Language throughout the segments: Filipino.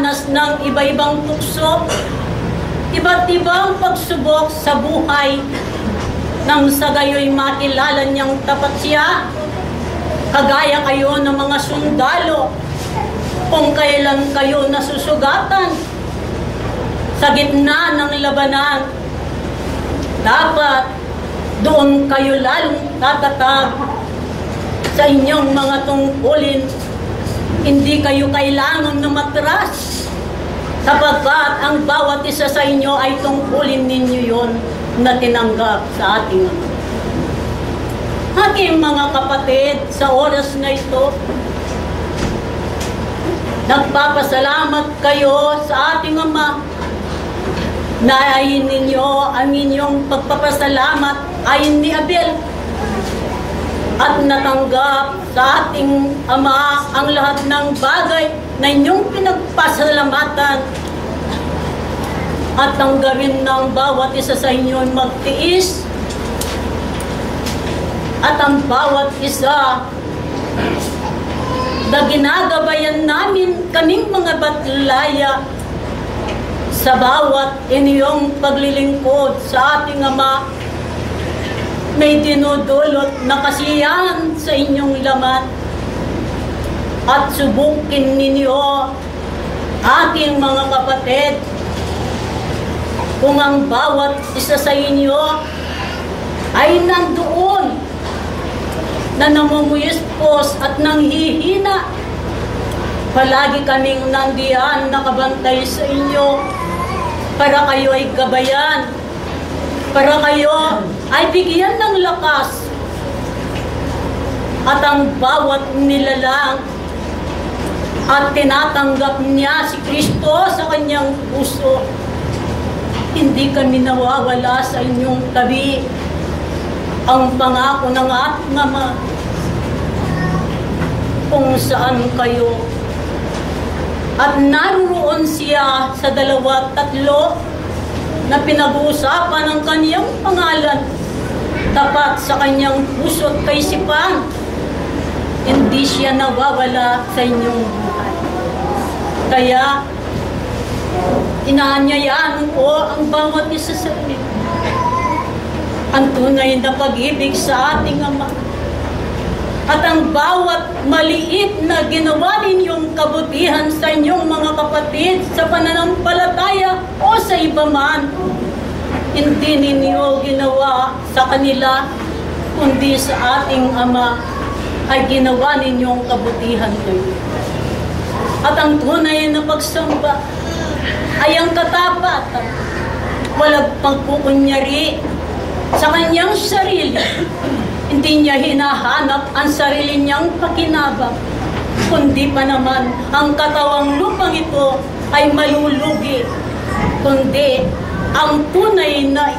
makaranas ng iba-ibang tukso, iba't ibang pagsubok sa buhay, nang sa gayo'y makilala niyang tapat siya, kagaya kayo ng mga sundalo, kung kailan kayo nasusugatan sa gitna ng labanan, dapat doon kayo lalong tatatag sa inyong mga tungkulin. Hindi kayo kailangan na matras, sapagkat ang bawat isa sa inyo ay tungkulin ninyo yon na tinanggap sa ating aking mga kapatid. Sa oras na ito, nagpapasalamat kayo sa ating Ama. Naayin ninyo ang inyong pagpapasalamat ayon ni Abel, at natanggap sa ating Ama ang lahat ng bagay na inyong pinagpasalamatan, at tanggapin ng bawat isa sa inyo magtiis, at ang bawat isa na ginagabayan namin kaming mga batlaya sa bawat inyong paglilingkod sa ating Ama, may dinudulot na kasiyahan sa inyong laman. At subukin ninyo, aking mga kapatid, kung ang bawat isa sa inyo ay nandoon na namumuyispos at nanghihina, palagi kaming nandiyan nakabantay sa inyo para kayo ay gabayan, para kayo ay bigyan ng lakas. At ang bawat nilalang at tinatanggap niya si Kristo sa kanyang puso, hindi kami nawawala sa inyong tabi. Ang pangako ng ating Ama, kung saan kayo, at naroon siya sa 2 at 3 na pinag-uusapan ng kanyang pangalan, tapat sa kanyang puso at kaisipan, hindi siya nawawala sa inyong buhay. Kaya inaanyayaan ko ang bawat isa sa inyo, ang tunay na pag-ibig sa ating Ama, at ang bawat maliit na ginawa ninyong kabutihan sa inyong mga kapatid sa pananampalataya o sa iba man, hindi ninyo ginawa sa kanila, kundi sa ating Ama ay ginawa ninyong kabutihan kayo. At ang tunay na pagsamba ay ang katapatan, walang pagkukunyari sa kanyang sarili. Hindi niya hinahanap ang sarili niyang pakinabang, kundi pa naman ang katawang lupang ito ay malulugi, kundi ang tunay na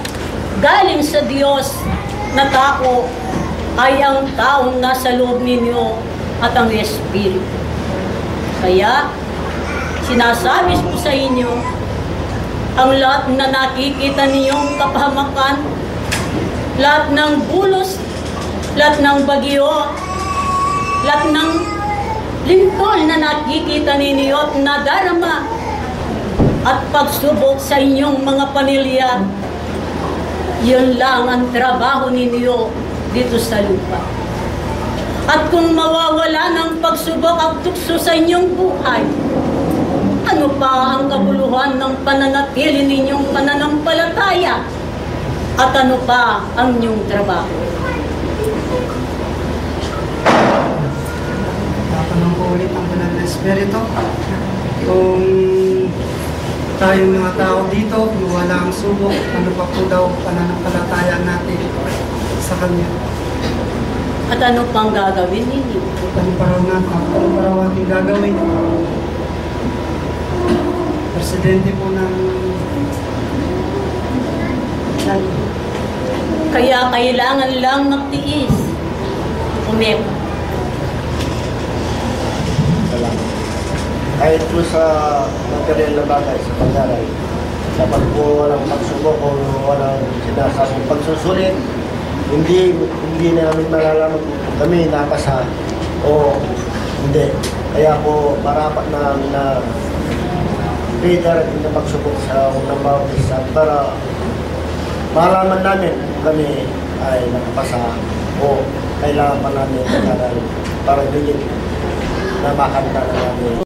galing sa Diyos na tao ay ang taong nasa loob ninyo at ang Espiritu. Kaya sinasabi ko sa inyo, ang lahat na nakikita ninyong kapahamakan, lahat ng bulos, lahat ng bagyo, lahat ng lintol na nakikita ninyo at nadarama, at pagsubok sa inyong mga pamilya, yun lang ang trabaho ninyo dito sa lupa. At kung mawawala ng pagsubok at tukso sa inyong buhay, ano pa ang kabuluhan ng pananatili ninyong pananampalataya? At ano pa ang inyong trabaho? Tatanong ko ulit ang Banal na Espiritu. Kung tayong mga tao dito, kung wala ang subok, ano pa po daw pananampalataya natin sa Kanya? At ano pang gagawin ninyo? Ano pa raw ating gagawin? Presidente po ng kaya kailangan lang magtiis. Umepa. Salamat. Kahit po sa material na bagay, sa pag-aral, dapat po walang pagsubok o walang sinasabing pagsusulit, hindi namin malalaman kung kami napasa o hindi. Kaya po marapat na leader na magsubok sa unang bautistan para malaman namin kung kami ay nakapasa o kailangan pa namin mag-aral para bigyan na makanta na namin.